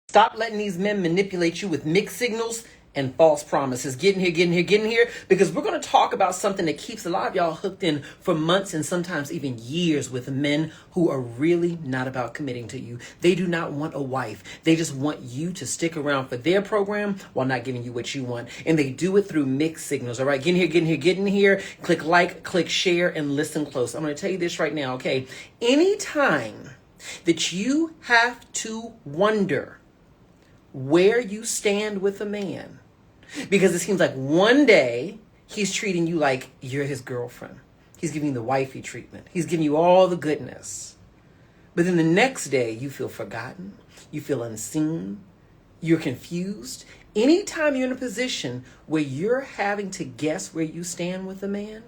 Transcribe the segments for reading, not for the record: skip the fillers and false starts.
Stop letting these men manipulate you with mixed signals and false promises. Get in here, because we're going to talk about something that keeps a lot of y'all hooked in for months and sometimes even years with men who are really not about committing to you. They do not want a wife. They just want you to stick around for their program while not giving you what you want. And they do it through mixed signals. All right, get in here. Click like, click share, and listen close. I'm going to tell you this right now, okay? Anytime that you have to wonder where you stand with a man, because it seems like one day he's treating you like you're his girlfriend. He's giving you the wifey treatment. He's giving you all the goodness. But then the next day you feel forgotten. You feel unseen. You're confused. Anytime you're in a position where you're having to guess where you stand with a man,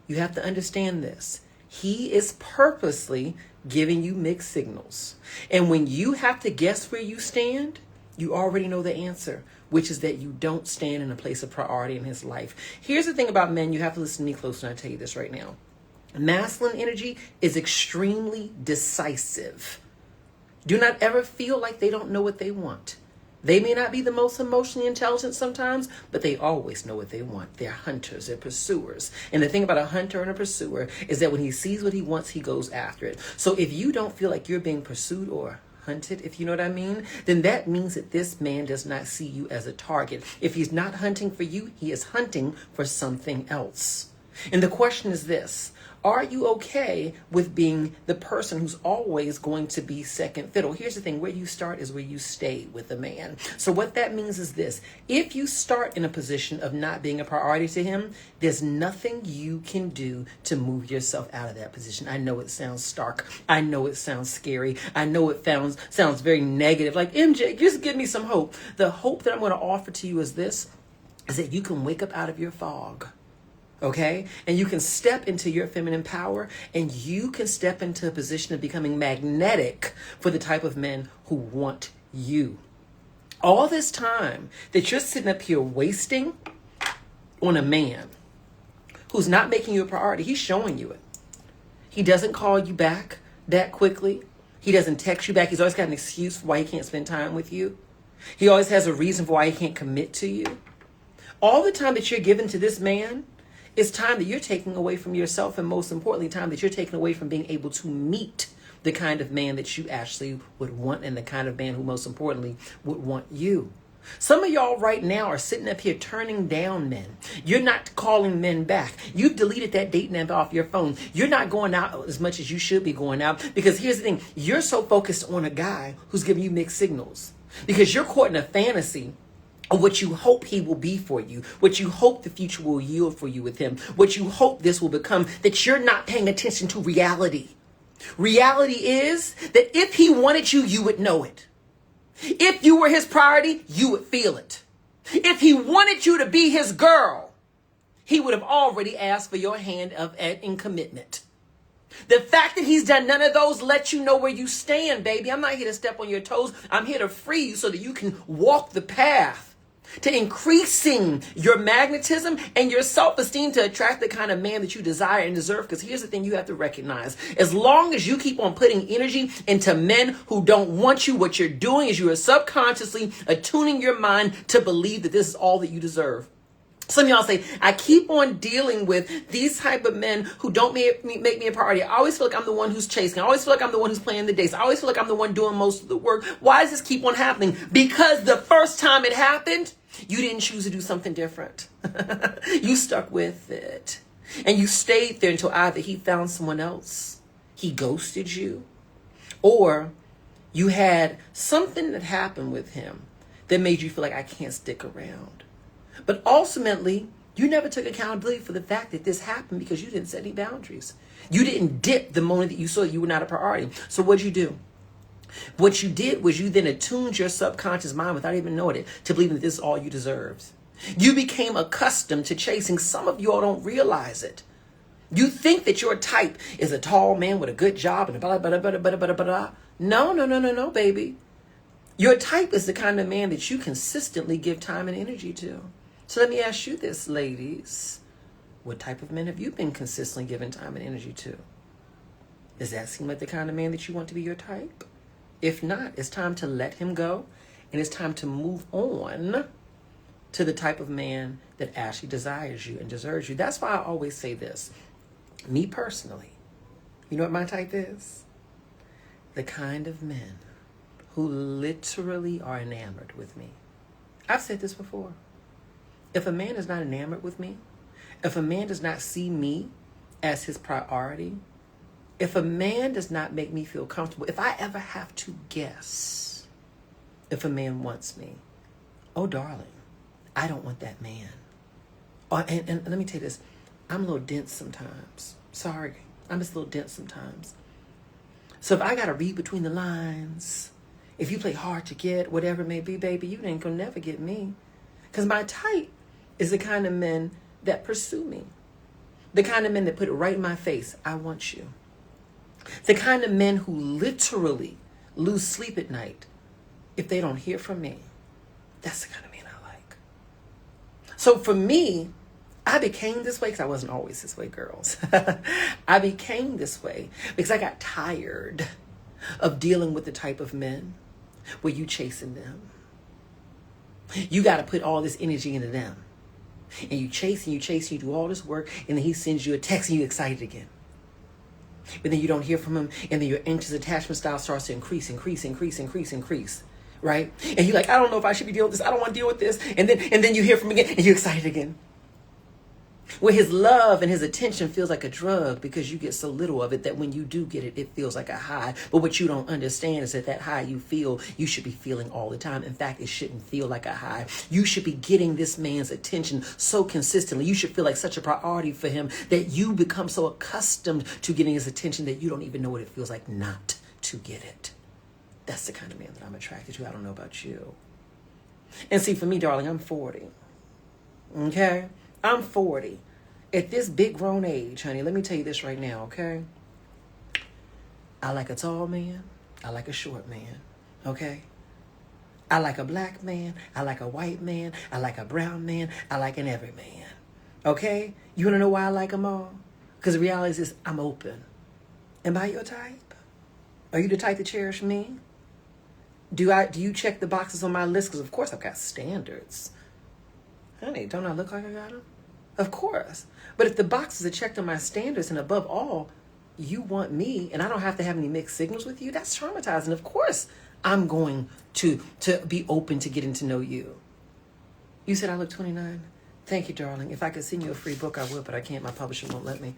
you have to understand this. He is purposely giving you mixed signals. And when you have to guess where you stand, you already know the answer, which is that you don't stand in a place of priority in his life. Here's the thing about men. You have to listen to me close when I tell you this right now. Masculine energy is extremely decisive. Do not ever feel like they don't know what they want. They may not be the most emotionally intelligent sometimes, but they always know what they want. They're hunters, they're pursuers. And the thing about a hunter and a pursuer is that when he sees what he wants, he goes after it. So if you don't feel like you're being pursued or hunted, if you know what I mean, then that means that this man does not see you as a target. If he's not hunting for you, he is hunting for something else. And the question is this: are you okay with being the person who's always going to be second fiddle? Here's the thing: where you start is where you stay with a man. So what that means is this: if you start in a position of not being a priority to him, there's nothing you can do to move yourself out of that position. I know it sounds stark. I know it sounds scary. I know it sounds very negative. Like, MJ, just give me some hope. The hope that I'm going to offer to you is this: is that you can wake up out of your fog. Okay? And you can step into your feminine power, and you can step into a position of becoming magnetic for the type of men who want you. All this time that you're sitting up here wasting on a man who's not making you a priority, he's showing you it. He doesn't call you back that quickly. He doesn't text you back. He's always got an excuse for why he can't spend time with you. He always has a reason for why he can't commit to you. All the time that you're giving to this man, it's time that you're taking away from yourself, and most importantly, time that you're taking away from being able to meet the kind of man that you actually would want, and the kind of man who most importantly would want you. Some of y'all right now are sitting up here turning down men. You're not calling men back. You've deleted that dating app off your phone. You're not going out as much as you should be going out, because here's the thing: you're so focused on a guy who's giving you mixed signals, because you're caught in a fantasy of what you hope he will be for you, what you hope the future will yield for you with him, what you hope this will become, that you're not paying attention to reality. Reality is that if he wanted you, you would know it. If you were his priority, you would feel it. If he wanted you to be his girl, he would have already asked for your hand in commitment. The fact that he's done none of those lets you know where you stand, baby. I'm not here to step on your toes. I'm here to free you so that you can walk the path to increasing your magnetism and your self-esteem to attract the kind of man that you desire and deserve. Because here's the thing you have to recognize: as long as you keep on putting energy into men who don't want you, what you're doing is you are subconsciously attuning your mind to believe that this is all that you deserve. Some of y'all say, I keep on dealing with these type of men who don't make me a priority. I always feel like I'm the one who's chasing. I always feel like I'm the one who's playing the dates. I always feel like I'm the one doing most of the work. Why does this keep on happening? Because the first time it happened, you didn't choose to do something different. You stuck with it. And you stayed there until either he found someone else, he ghosted you, or you had something that happened with him that made you feel like I can't stick around. But ultimately, you never took accountability for the fact that this happened because you didn't set any boundaries. You didn't dip the moment that you saw you were not a priority. So what'd you do? What you did was you then attuned your subconscious mind without even knowing it to believing that this is all you deserved. You became accustomed to chasing. Some of y'all don't realize it. You think that your type is a tall man with a good job and blah, blah, blah, blah, blah, blah, blah. No, baby. Your type is the kind of man that you consistently give time and energy to. So let me ask you this, ladies. What type of men have you been consistently giving time and energy to? Does that seem like the kind of man that you want to be your type? If not, it's time to let him go, and it's time to move on to the type of man that actually desires you and deserves you. That's why I always say this. Me personally, you know what my type is? The kind of men who literally are enamored with me. I've said this before. If a man is not enamored with me, if a man does not see me as his priority, if a man does not make me feel comfortable, if I ever have to guess if a man wants me, oh, darling, I don't want that man. And let me tell you this. I'm a little dense sometimes. Sorry. I'm just a little dense sometimes. So if I got to read between the lines, if you play hard to get, whatever it may be, baby, you ain't going to never get me. Because my type is the kind of men that pursue me. The kind of men that put it right in my face. I want you. The kind of men who literally lose sleep at night if they don't hear from me. That's the kind of men I like. So for me, I became this way because I wasn't always this way, girls. I became this way because I got tired of dealing with the type of men where you chasing them. You got to put all this energy into them. And you chase and you chase, and you do all this work, and then he sends you a text and you excited again. But then you don't hear from him, and then your anxious attachment style starts to increase. Right? And you're like, I don't know if I should be dealing with this. I don't want to deal with this. And then you hear from him again, and you're excited again. Where his love and his attention feels like a drug because you get so little of it that when you do get it, it feels like a high. But what you don't understand is that high you feel, you should be feeling all the time. In fact, it shouldn't feel like a high. You should be getting this man's attention so consistently. You should feel like such a priority for him that you become so accustomed to getting his attention that you don't even know what it feels like not to get it. That's the kind of man that I'm attracted to. I don't know about you. And see, for me, darling, I'm 40. Okay? I'm 40. At this big grown age, honey, let me tell you this right now, okay? I like a tall man. I like a short man, okay? I like a black man. I like a white man. I like a brown man. I like an every man, okay? You want to know why I like them all? Because the reality is I'm open. Am I your type? Are you the type to cherish me? Do you check the boxes on my list? Because, of course, I've got standards. Honey, don't I look like I got them? Of course. But if the boxes are checked on my standards and above all, you want me and I don't have to have any mixed signals with you, that's traumatizing. Of course, I'm going to be open to getting to know you. You said I look 29? Thank you, darling. If I could send you a free book, I would, but I can't. My publisher won't let me.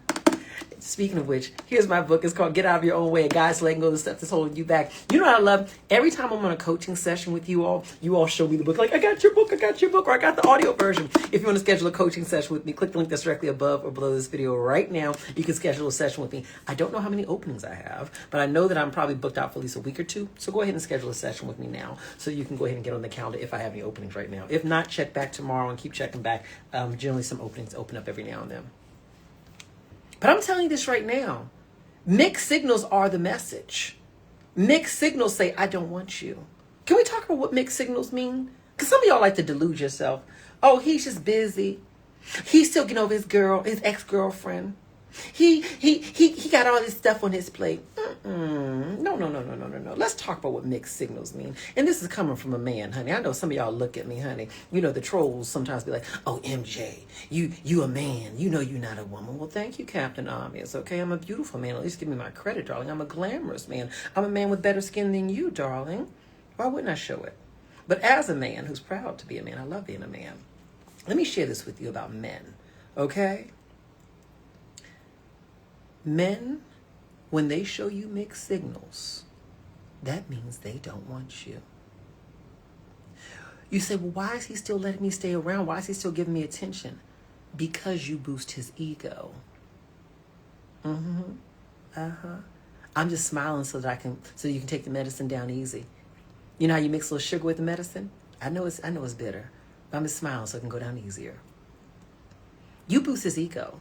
Speaking of which, here's my book. It's called Get Out of Your Own Way, a guide to letting go of the stuff that's holding you back. You know what I love? Every time I'm on a coaching session with you all show me the book. Like, I got your book, or I got the audio version. If you want to schedule a coaching session with me, click the link that's directly above or below this video right now. You can schedule a session with me. I don't know how many openings I have, but I know that I'm probably booked out for at least a week or two. So go ahead and schedule a session with me now so you can go ahead and get on the calendar if I have any openings right now. If not, check back tomorrow and keep checking back. Generally, some openings open up every now and then. But I'm telling you this right now. Mixed signals are the message. Mixed signals say, I don't want you. Can we talk about what mixed signals mean? Because some of y'all like to delude yourself. Oh, he's just busy. He's still getting over his ex-girlfriend. He got all this stuff on his plate. No. Let's talk about what mixed signals mean. And this is coming from a man, honey. I know some of y'all look at me, honey. You know, the trolls sometimes be like, oh, MJ, you a man. You know you're not a woman. Well, thank you, Captain Obvious, okay? I'm a beautiful man. At least give me my credit, darling. I'm a glamorous man. I'm a man with better skin than you, darling. Why wouldn't I show it? But as a man who's proud to be a man, I love being a man. Let me share this with you about men, okay? Men, when they show you mixed signals, that means they don't want you. You say, well, why is he still letting me stay around? Why is he still giving me attention? Because you boost his ego. I'm just smiling so you can take the medicine down easy. You know how you mix a little sugar with the medicine? I know it's bitter, but I'm just smiling so it can go down easier. You boost his ego.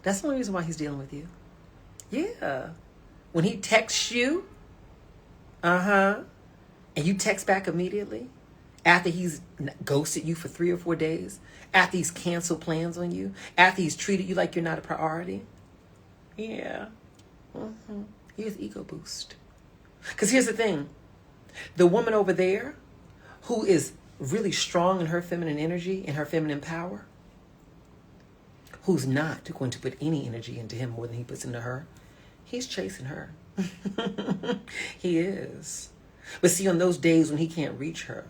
That's the only reason why he's dealing with you. Yeah. When he texts you, and you text back immediately, after he's ghosted you for 3 or 4 days, after he's canceled plans on you, after he's treated you like you're not a priority. Yeah. Here's ego boost. Because here's the thing. The woman over there who is really strong in her feminine energy and her feminine power, who's not going to put any energy into him more than he puts into her, he's chasing her. He is. But see, on those days when he can't reach her,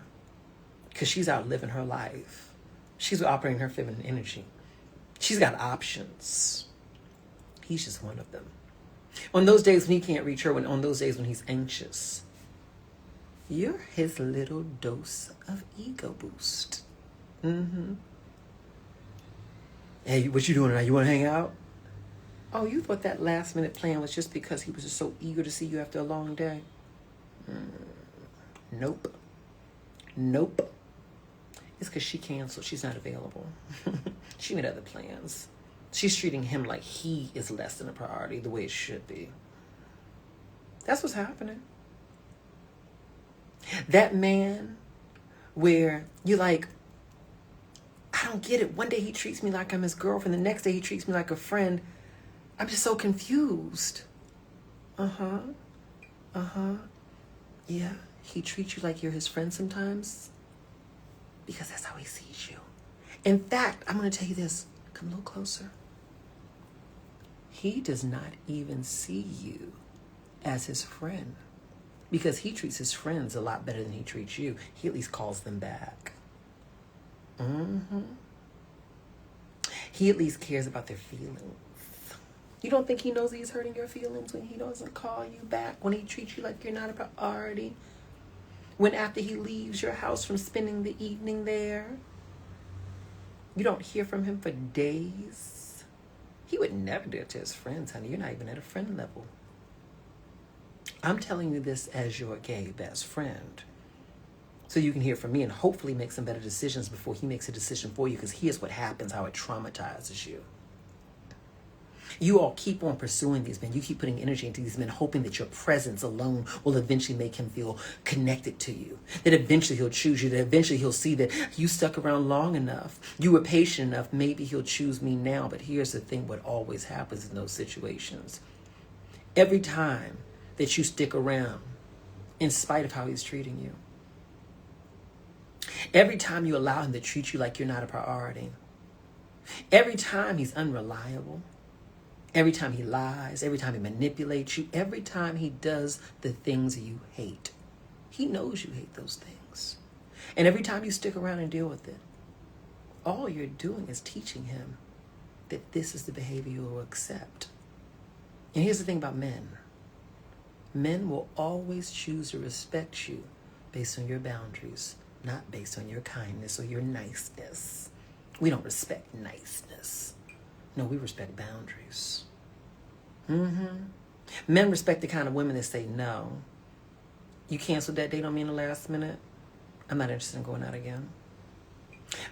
because she's out living her life, she's operating her feminine energy, she's got options. He's just one of them. On those days when he can't reach her, on those days when he's anxious, you're his little dose of ego boost. Hey, what you doing tonight? You want to hang out? Oh, you thought that last minute plan was just because he was just so eager to see you after a long day? Nope. It's because she canceled. She's not available. She made other plans. She's treating him like he is less than a priority, the way it should be. That's what's happening. That man where you're like, I don't get it. One day he treats me like I'm his girlfriend. The next day he treats me like a friend. I'm just so confused. Yeah, he treats you like you're his friend sometimes because that's how he sees you. In fact, I'm going to tell you this. Come a little closer. He does not even see you as his friend because he treats his friends a lot better than he treats you. He at least calls them back. He at least cares about their feelings. You don't think he knows he's hurting your feelings when he doesn't call you back, when he treats you like you're not a priority, when after he leaves your house from spending the evening there, you don't hear from him for days? He would never do it to his friends, honey. You're not even at a friend level. I'm telling you this as your gay best friend, so you can hear from me and hopefully make some better decisions before he makes a decision for you, because here's what happens, how it traumatizes you. You all keep on pursuing these men. You keep putting energy into these men, hoping that your presence alone will eventually make him feel connected to you. That eventually he'll choose you. That eventually he'll see that you stuck around long enough. You were patient enough. Maybe he'll choose me now. But here's the thing, what always happens in those situations. Every time that you stick around, in spite of how he's treating you, every time you allow him to treat you like you're not a priority, every time he's unreliable, every time he lies, every time he manipulates you, every time he does the things you hate, he knows you hate those things. And every time you stick around and deal with it, all you're doing is teaching him that this is the behavior you will accept. And here's the thing about men. Men will always choose to respect you based on your boundaries, not based on your kindness or your niceness. We don't respect niceness. No, we respect boundaries. Men respect the kind of women that say, no, you canceled that date on me in the last minute, I'm not interested in going out again.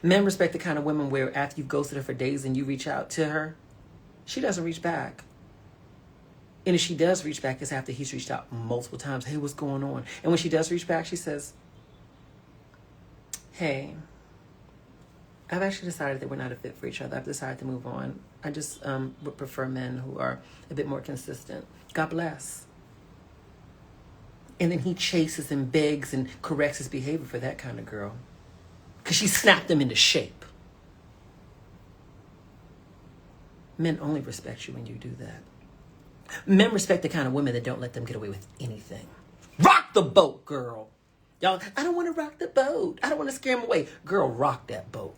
Men respect the kind of women where after you've ghosted her for days and you reach out to her, she doesn't reach back. And if she does reach back, it's after he's reached out multiple times. Hey, what's going on? And when she does reach back, she says, hey, I've actually decided that we're not a fit for each other. I've decided to move on. I just would prefer men who are a bit more consistent. God bless. And then he chases and begs and corrects his behavior for that kind of girl, because she snapped him into shape. Men only respect you when you do that. Men respect the kind of women that don't let them get away with anything. Rock the boat, girl. Y'all, I don't want to rock the boat. I don't want to scare him away. Girl, rock that boat.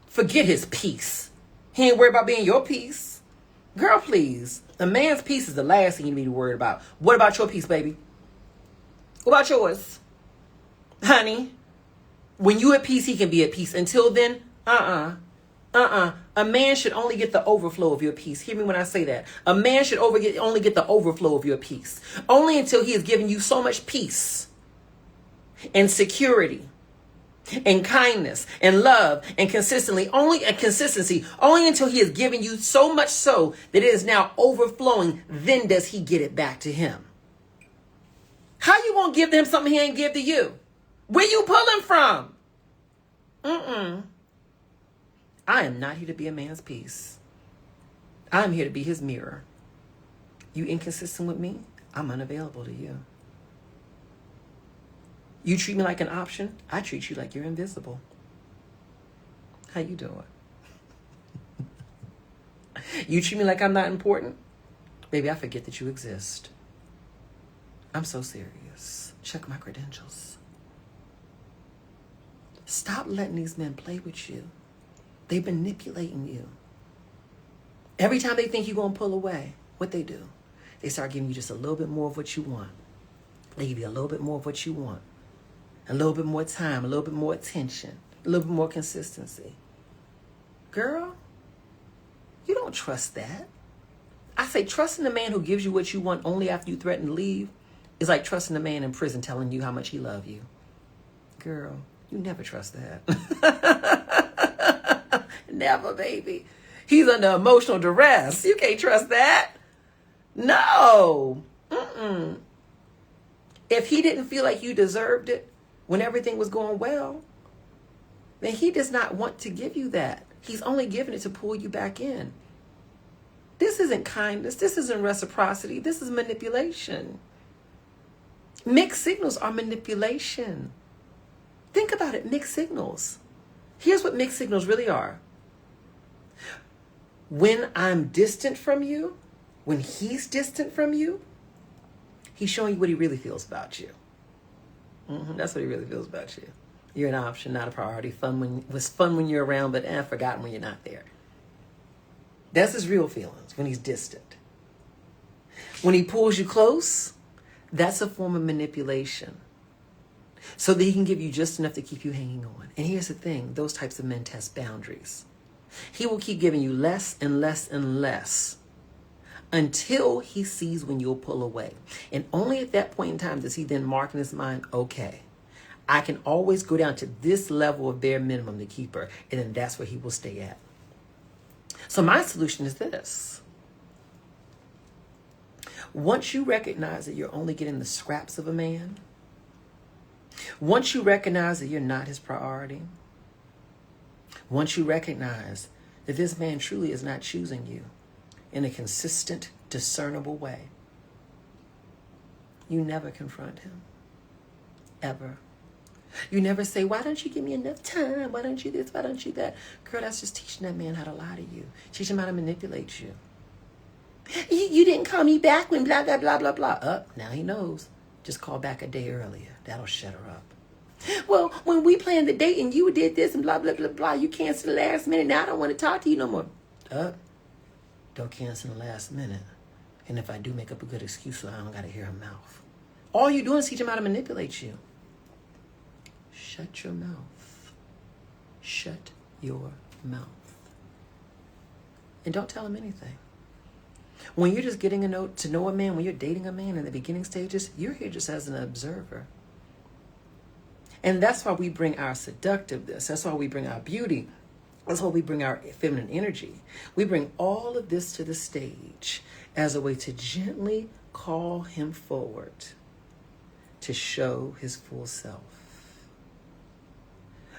Forget his peace. He ain't worried about being your peace. Girl, please. A man's peace is the last thing you need to worry about. What about your peace, baby? What about yours? Honey, when you at peace, he can be at peace. Until then, A man should only get the overflow of your peace. Hear me when I say that. A man should only get the overflow of your peace. Only until he has given you so much peace and security and kindness and love and consistency, only until he has given you so much so that it is now overflowing, then does he get it back to him. How you gonna give to him something he ain't give to you? Where you pulling from? I am not here to be a man's peace. I'm here to be his mirror. You inconsistent with me, I'm unavailable to you. You treat me like an option, I treat you like you're invisible. How you doing? You treat me like I'm not important, baby, I forget that you exist. I'm so serious. Check my credentials. Stop letting these men play with you. They're manipulating you. Every time they think you're going to pull away, what they do? They start giving you just a little bit more of what you want. They give you a little bit more of what you want. A little bit more time, a little bit more attention, a little bit more consistency. Girl, you don't trust that. I say trusting the man who gives you what you want only after you threaten to leave is like trusting the man in prison telling you how much he loves you. Girl, you never trust that. Never, baby. He's under emotional duress. You can't trust that. No. If he didn't feel like you deserved it when everything was going well, then he does not want to give you that. He's only giving it to pull you back in. This isn't kindness. This isn't reciprocity. This is manipulation. Mixed signals are manipulation. Think about it, mixed signals. Here's what mixed signals really are. When I'm distant from you, when he's distant from you, he's showing you what he really feels about you. That's what he really feels about you. You're an option, not a priority. It was fun when you're around, but forgotten when you're not there. That's his real feelings when he's distant. When he pulls you close, that's a form of manipulation. So that he can give you just enough to keep you hanging on. And here's the thing, those types of men test boundaries. He will keep giving you less and less and less until he sees when you'll pull away. And only at that point in time does he then mark in his mind, okay, I can always go down to this level of bare minimum to keep her. And then that's where he will stay at. So my solution is this. Once you recognize that you're only getting the scraps of a man, once you recognize that you're not his priority, once you recognize that this man truly is not choosing you in a consistent, discernible way, you never confront him. Ever. You never say, why don't you give me enough time? Why don't you this? Why don't you that? Girl, that's just teaching that man how to lie to you. Teach him how to manipulate you. You didn't call me back when blah, blah, blah, blah, blah. Now he knows. Just call back a day earlier. That'll shut her up. Well, when we planned the date and you did this and blah, blah, blah, blah, you canceled the last minute. Now I don't want to talk to you no more. Don't cancel in the last minute. And if I do make up a good excuse, so I don't got to hear her mouth. All you're doing is teach him how to manipulate you. Shut your mouth. Shut your mouth. And don't tell him anything. When you're just getting to know a man, when you're dating a man in the beginning stages, you're here just as an observer. And that's why we bring our seductiveness. That's why we bring our beauty. That's why we bring our feminine energy. We bring all of this to the stage as a way to gently call him forward to show his full self.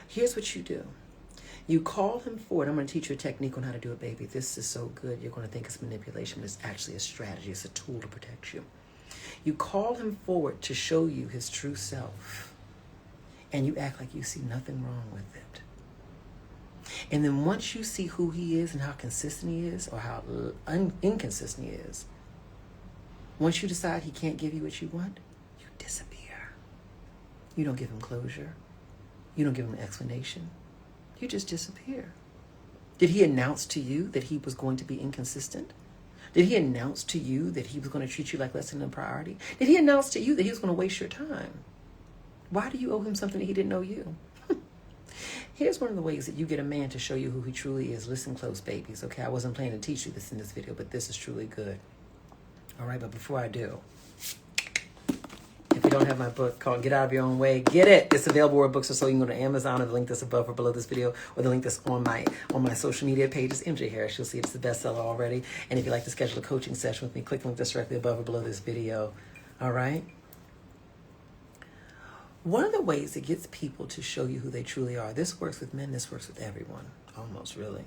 Here's what you do. You call him forward. I'm going to teach you a technique on how to do it, baby. This is so good. You're going to think it's manipulation, but it's actually a strategy. It's a tool to protect you. You call him forward to show you his true self. And you act like you see nothing wrong with it. And then once you see who he is and how consistent he is, or how inconsistent he is, once you decide he can't give you what you want, you disappear. You don't give him closure. You don't give him an explanation. You just disappear. Did he announce to you that he was going to be inconsistent? Did he announce to you that he was going to treat you like less than a priority? Did he announce to you that he was going to waste your time? Why do you owe him something that he didn't know you? Here's one of the ways that you get a man to show you who he truly is. Listen close, babies. Okay, I wasn't planning to teach you this in this video, but this is truly good. All right, but before I do, if you don't have my book called Get Out of Your Own Way, get it. It's available where books are sold. You can go to Amazon or the link that's above or below this video, or the link that's on my social media pages, MJ Harris. You'll see it's the bestseller already. And if you'd like to schedule a coaching session with me, click the link that's directly above or below this video. All right? One of the ways it gets people to show you who they truly are, this works with men, this works with everyone, almost really,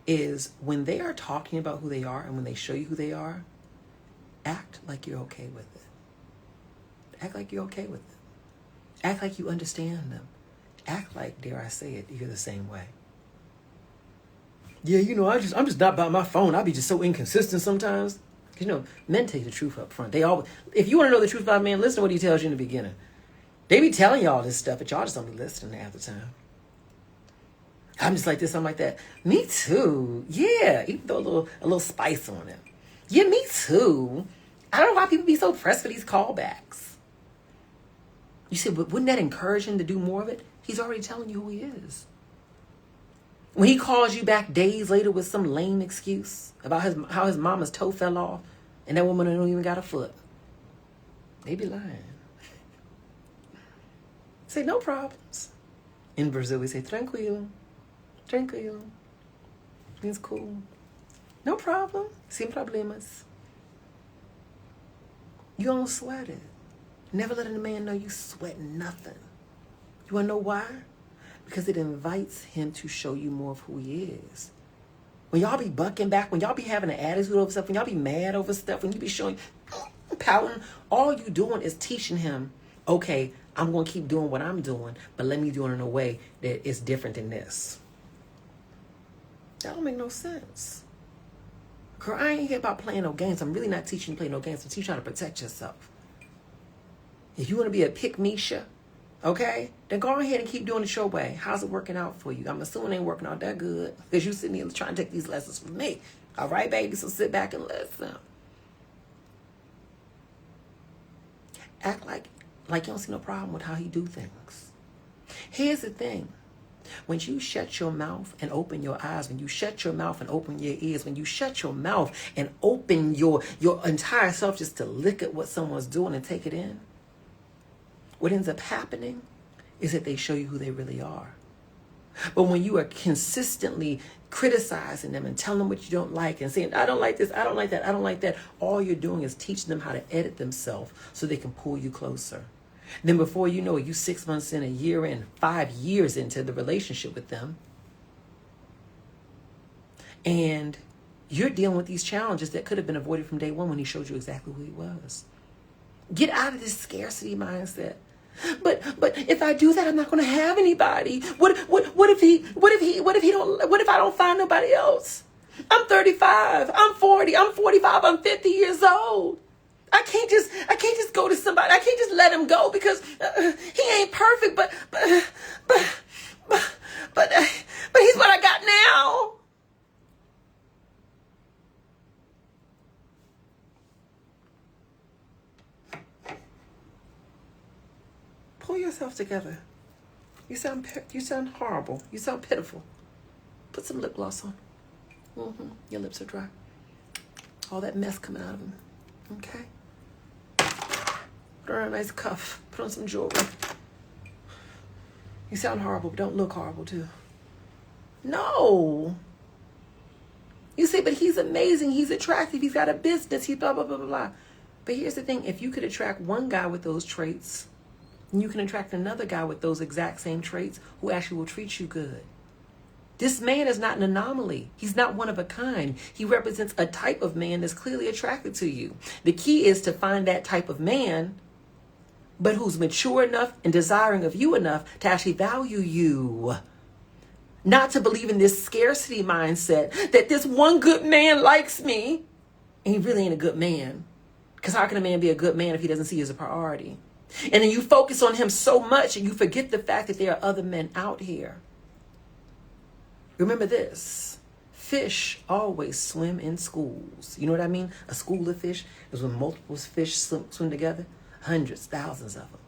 is when they are talking about who they are and when they show you who they are, Act like you're okay with it. Act like you're okay with it. Act like you understand them. Act like, dare I say it, you're the same way. Yeah, I'm just not by my phone. I'll be just so inconsistent sometimes. Because, men tell you the truth up front. If you want to know the truth about men, listen to what he tells you in the beginning. They be telling y'all this stuff, but y'all just don't be listening half the time. I'm just like this, I'm like that. Me too. Yeah, even throw a little spice on it. Yeah, me too. I don't know why people be so pressed for these callbacks. You said, but wouldn't that encourage him to do more of it? He's already telling you who he is. When he calls you back days later with some lame excuse about how his mama's toe fell off and that woman don't even got a foot, they be lying. Say, no problems. In Brazil, we say, tranquilo. Tranquilo. Means cool. No problem. Sin problemas. You don't sweat it. Never let a man know you sweat nothing. You want to know why? Because it invites him to show you more of who he is. When y'all be bucking back, when y'all be having an attitude over stuff, when y'all be mad over stuff, when you be showing, pouting, all you doing is teaching him, okay, I'm going to keep doing what I'm doing, but let me do it in a way that is different than this. That don't make no sense. Girl, I ain't here about playing no games. I'm really not teaching you to play no games. I'm teaching you how to protect yourself. If you want to be a pick-me-sha, okay, then go ahead and keep doing it your way. How's it working out for you? I'm assuming it ain't working out that good because you sitting here trying to take these lessons from me. All right, baby, so sit back and listen. Act like you don't see no problem with how he do things. Here's the thing. When you shut your mouth and open your eyes, when you shut your mouth and open your ears, when you shut your mouth and open your entire self just to look at what someone's doing and take it in, what ends up happening is that they show you who they really are. But when you are consistently criticizing them and telling them what you don't like and saying, I don't like this, I don't like that, I don't like that, all you're doing is teaching them how to edit themselves so they can pull you closer. Then before you know it, you 6 months in, a year in, 5 years into the relationship with them. And you're dealing with these challenges that could have been avoided from day one when he showed you exactly who he was. Get out of this scarcity mindset. But if I do that, I'm not going to have anybody. What if I don't find nobody else? I'm 35, I'm 40, I'm 45, I'm 50 years old. I can't just go to somebody. I can't just let him go because he ain't perfect, but he's what I got now. Pull yourself together. You sound horrible. You sound pitiful. Put some lip gloss on. Your lips are dry. All that mess coming out of them. Okay. Put on a nice cuff. Put on some jewelry. You sound horrible, but don't look horrible too. No. You say, but he's amazing. He's attractive. He's got a business. He's blah, blah, blah, blah, blah. But here's the thing. If you could attract one guy with those traits, you can attract another guy with those exact same traits who actually will treat you good. This man is not an anomaly. He's not one of a kind. He represents a type of man that's clearly attracted to you. The key is to find that type of man, but who's mature enough and desiring of you enough to actually value you. Not to believe in this scarcity mindset that this one good man likes me. And he really ain't a good man. Because how can a man be a good man if he doesn't see you as a priority? And then you focus on him so much and you forget the fact that there are other men out here. Remember this. Fish always swim in schools. You know what I mean? A school of fish is when multiple fish swim together. Hundreds, thousands of them.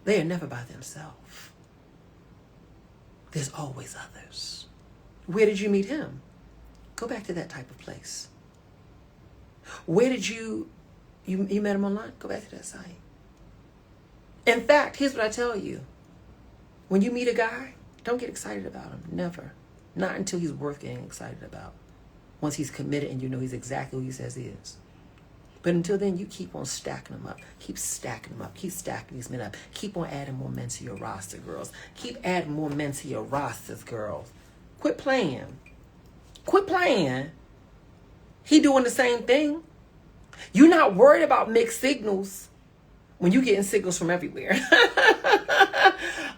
They are never by themselves. There's always others. Where did you meet him? Go back to that type of place. Where did you met him online? Go back to that site. In fact, here's what I tell you. When you meet a guy, don't get excited about him. Never. Not until he's worth getting excited about. Once he's committed and you know he's exactly who he says he is. But until then, you keep on stacking them up. Keep stacking them up. Keep stacking these men up. Keep on adding more men to your roster, girls. Keep adding more men to your rosters, girls. Quit playing. Quit playing. He doing the same thing. You're not worried about mixed signals when you're getting signals from everywhere.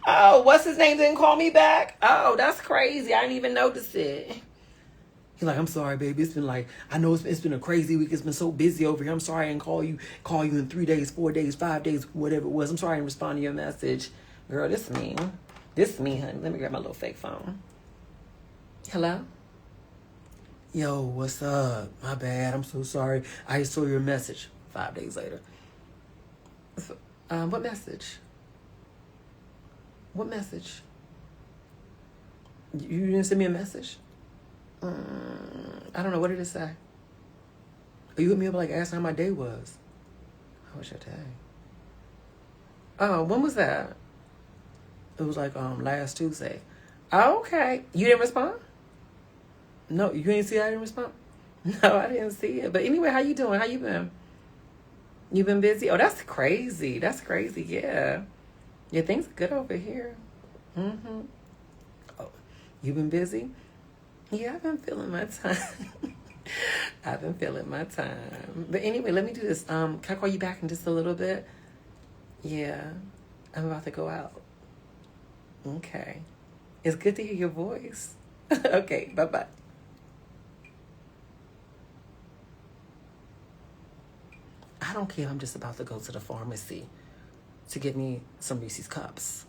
Oh, what's his name didn't call me back? Oh, that's crazy. I didn't even notice it. He's like, I'm sorry, baby. It's been like, I know it's been a crazy week. It's been so busy over here. I'm sorry I didn't call you in 3 days, 4 days, 5 days, whatever it was. I'm sorry I didn't respond to your message. Girl, this me. This me, honey. Let me grab my little fake phone. Hello? Yo, what's up? My bad. I'm so sorry. I saw your message 5 days later. What message? What message? You didn't send me a message? I don't know. What did it say? You hit me up like asking how my day was. How was your day? Oh, when was that? It was like last Tuesday. Oh, okay. You didn't respond? No, you didn't see I didn't respond? No, I didn't see it. But anyway, how you doing? How you been? You been busy? Oh, that's crazy. That's crazy. Yeah. Yeah, things are good over here. Mm-hmm. Oh, you been busy? Yeah, I've been feeling my time. I've been feeling my time. But anyway, let me do this. Can I call you back in just a little bit? Yeah. I'm about to go out. Okay. It's good to hear your voice. Okay, bye-bye. I don't care if I'm just about to go to the pharmacy to get me some Reese's Cups.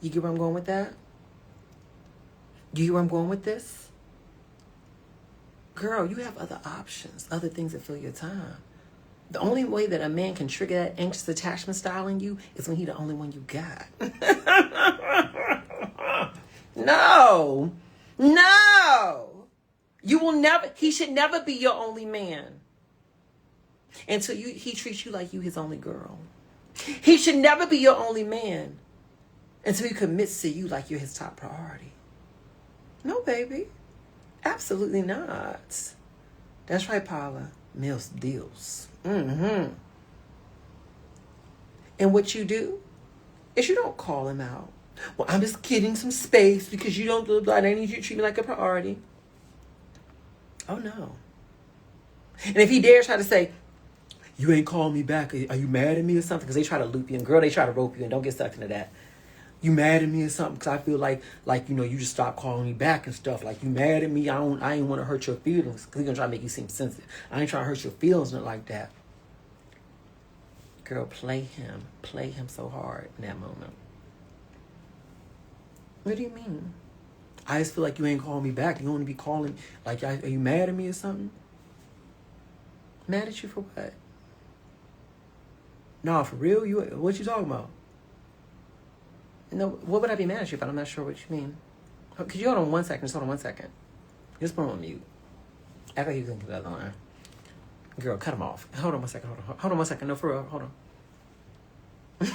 You get where I'm going with that? You get where I'm going with this? Girl, you have other options, other things that fill your time. The only way that a man can trigger that anxious attachment style in you is when he's the only one you got. No. No. You will never, he should never be your only man until he treats you like you his only girl. He should never be your only man until he commits to you like you're his top priority. No, baby. Absolutely not. That's right, Paula. Meals deals. Mm-hmm. And what you do is you don't call him out. Well, I'm just getting some space because you don't, I need you to treat me like a priority. Oh, no. And if he dares try to say, you ain't calling me back, are you mad at me or something? Because they try to loop you in. Girl, they try to rope you in. Don't get stuck into that. You mad at me or something? Because I feel like, you just stopped calling me back and stuff. Like, you mad at me? I ain't want to hurt your feelings. Because he's going to try to make you seem sensitive. I ain't trying to hurt your feelings, not like that. Girl, play him. Play him so hard in that moment. What do you mean? I just feel like you ain't calling me back. You want to be calling, like, are you mad at me or something? Mad at you for what? No, for real? What you talking about? No, what would I be mad at you about? I'm not sure what you mean. Could you hold on 1 second? Just hold on 1 second. Just put him on mute. Act like you can get the other line. Girl, cut him off. Hold on 1 second. Hold on 1 second. No, for real. Hold on.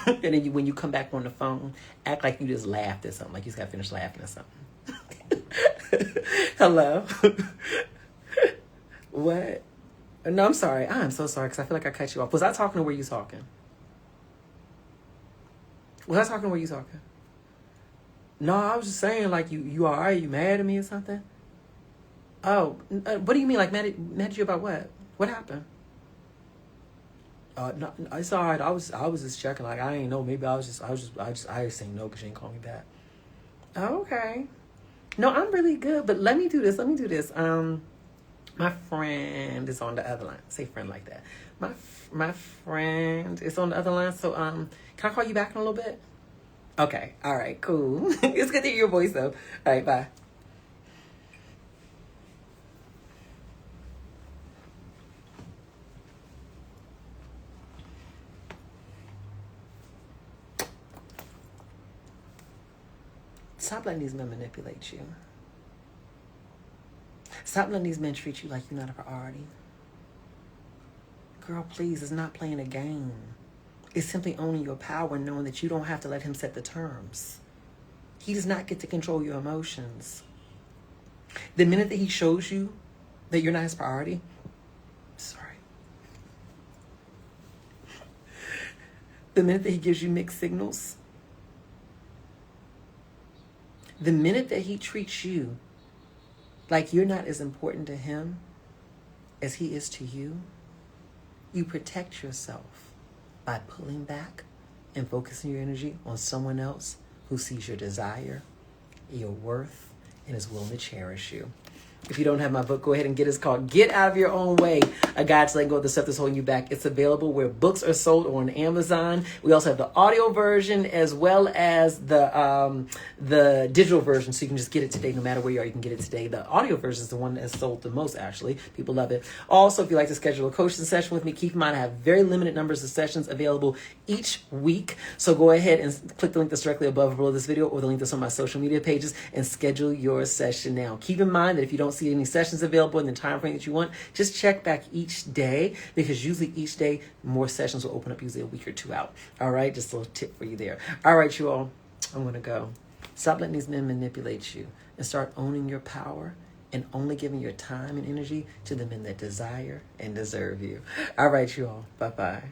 And then when you come back on the phone, act like you just laughed at something. Like you just got finished laughing at something. Hello? What? No, I'm sorry. I'm so sorry because I feel like I cut you off. Was I talking or were you talking? Was I talking or were you talking? No, I was just saying, like, you all right? You mad at me or something? Oh, what do you mean, like, mad at you about what? What happened? No, it's all right. I was just checking. Like, I ain't know. Maybe I just saying no because she ain't call me back. Oh, okay. No, I'm really good. But let me do this. My friend is on the other line. Say friend like that. My friend is on the other line. So, can I call you back in a little bit? Okay. All right. Cool. It's good to hear your voice, though. All right. Bye. Stop letting these men manipulate you. Stop letting these men treat you like you're not a priority. Girl, please, it's not playing a game. It's simply owning your power and knowing that you don't have to let him set the terms. He does not get to control your emotions. The minute that he shows you that you're not his priority, the minute that he gives you mixed signals, the minute that he treats you like you're not as important to him as he is to you, you protect yourself by pulling back and focusing your energy on someone else who sees your desire, your worth, and is willing to cherish you. If you don't have my book, go ahead and get it. It's called Get Out of Your Own Way, A Guide to Letting Go of the Stuff That's Holding You Back. It's available where books are sold or on Amazon. We also have the audio version as well as the digital version, so you can just get it today. No matter where you are, you can get it today. The audio version is the one that's sold the most, actually. People love it. Also, if you'd like to schedule a coaching session with me, keep in mind I have very limited numbers of sessions available each week. So go ahead and click the link that's directly above or below this video, or the link that's on my social media pages, and schedule your session now. Keep in mind that if you don't see any sessions available in the time frame that you want, just check back each day, because usually each day more sessions will open up, usually a week or two out. All right, just a little tip for you there. All right, you all, I'm gonna go. Stop letting these men manipulate you and start owning your power and only giving your time and energy to the men that desire and deserve you. All right, you all, bye-bye.